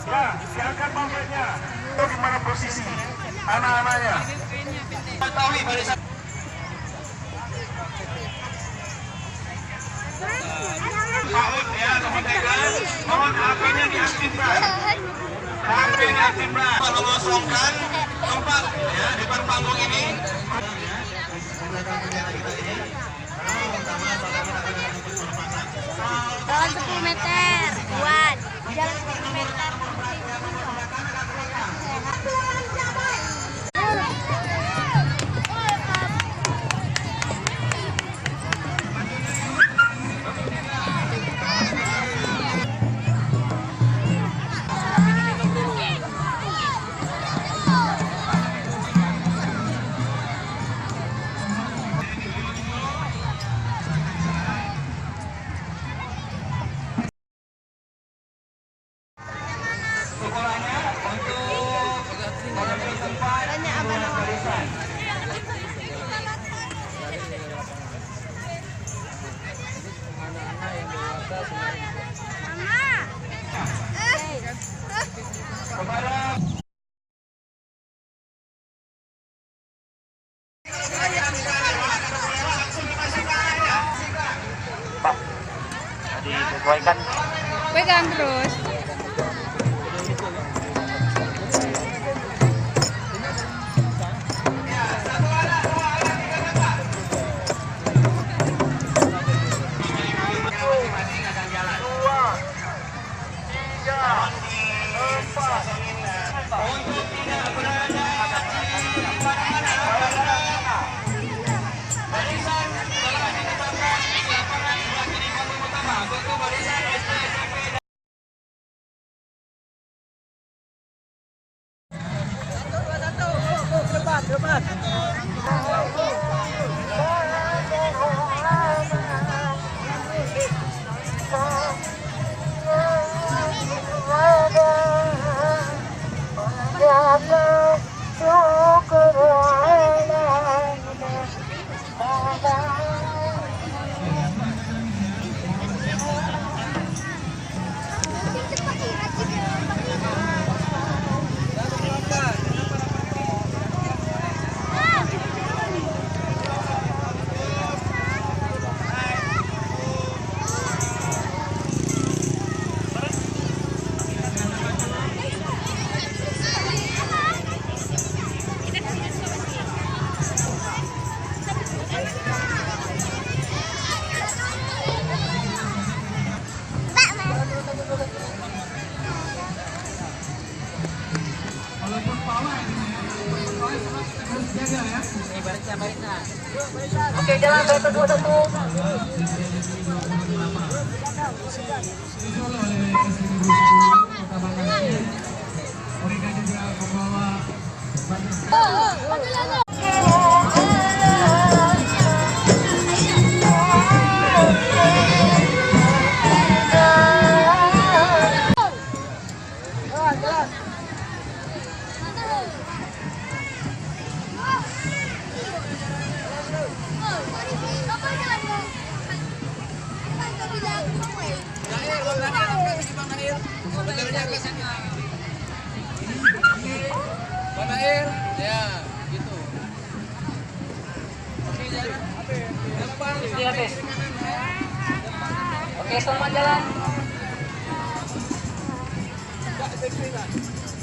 Ya, silakan bapaknya. Bagaimana posisi anak-anaknya? Ketahui barisan. Ya, kemudian mohon HP-nya diaktifkan. HP-nya diaktifkan. Mengosongkan tempat ya di depan panggung ini. Jalan 10 meter, buat jalan 10 meter. Sekolahnya untuk mengambil tempat barisan. Kepada Pak, disesuaikan. Pegang terus. Oke, jalan 121. Mereka juga membawa Bang Nair, ya gitu. Oke, jalan. Jalan. Oke, selamat jalan.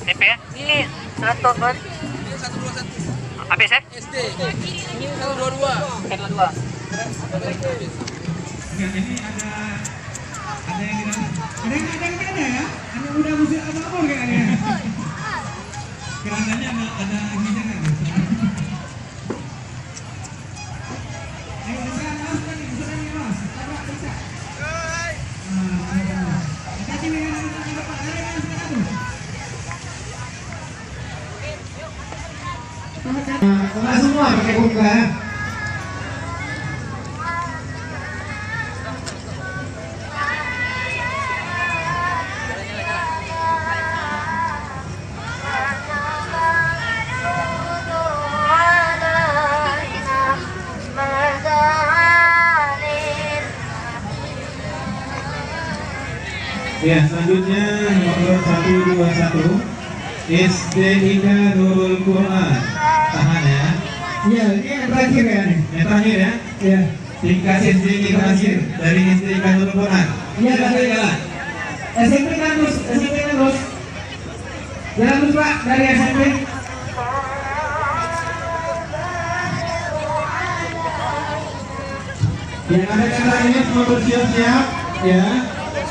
TP ya? Ini 100 kan? Ini 121. Habis ya? SD. Ini 122. Oke, 22. Ini ada yang ada ya? Anak muda musik apapun kayaknya. Kerananya ada ininya kan? Ayo bisa masukkan nih, masukkan nih mas. Coba bisa. Hati-hati dengan Bapak. Ada yang silakan tuh. Kena semua pakai buka ya. Ya, selanjutnya nomor 121 SD Ika Nurul Quran. Tahan ya. Iya, ini yang terakhir ya nih. Yang terakhir ya. Iya. Tingkat SD ini terakhir dari SD Ika Nurul Quran. Iya, terakhir jalan. SMP kan terus, SMP kan terus. Jalan terus Pak dari SMP. Yang ada kendaraan semua bersiap-siap ya.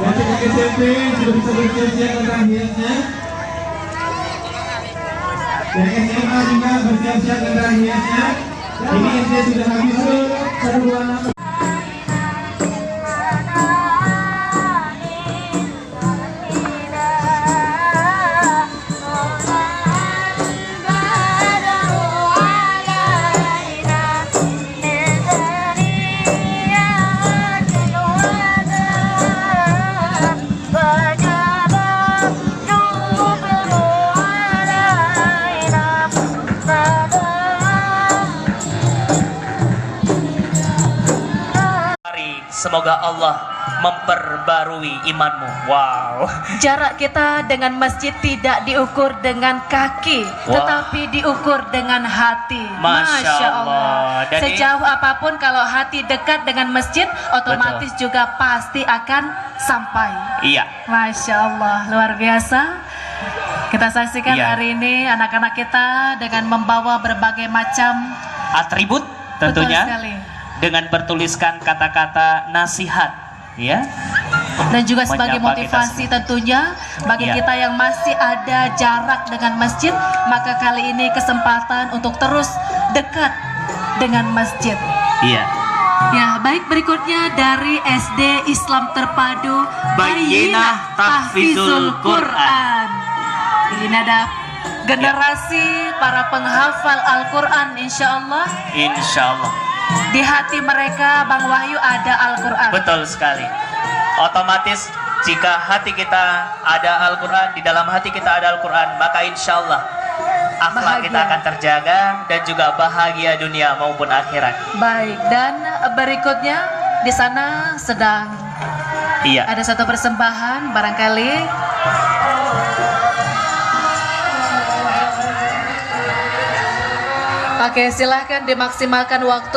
Dan sejak SMP sudah bisa bersiap-siap tentang hiasnya. Dan SMA juga bersiap-siap tentang hiasnya. Ini SD sudah habis 126. Semoga Allah memperbarui imanmu. Wow. Jarak kita dengan masjid tidak diukur dengan kaki, tetapi diukur dengan hati. Masya Allah. Dan sejauh apapun kalau hati dekat dengan masjid, otomatis juga pasti akan sampai. Iya. Masya Allah, luar biasa. Kita saksikan hari ini anak-anak kita dengan membawa berbagai macam atribut tentunya. Betul sekali. Dengan bertuliskan kata-kata nasihat, ya. Dan juga sebagai motivasi tentunya bagi kita yang masih ada jarak dengan masjid, maka kali ini kesempatan untuk terus dekat dengan masjid. Iya. Ya, baik, berikutnya dari SD Islam Terpadu Bayyinah Tahfizul Quran. Ini ada generasi para penghafal Al-Quran, insya Allah. Insya Allah. Di hati mereka, Bang Wahyu, ada Al-Quran. Betul sekali. Otomatis jika hati kita ada Al-Quran, di dalam hati kita ada Al-Quran, maka insya Allah akhlak kita akan terjaga dan juga bahagia dunia maupun akhirat. Baik, dan berikutnya di sana sedang ada satu persembahan barangkali. Oke, silahkan dimaksimalkan waktu.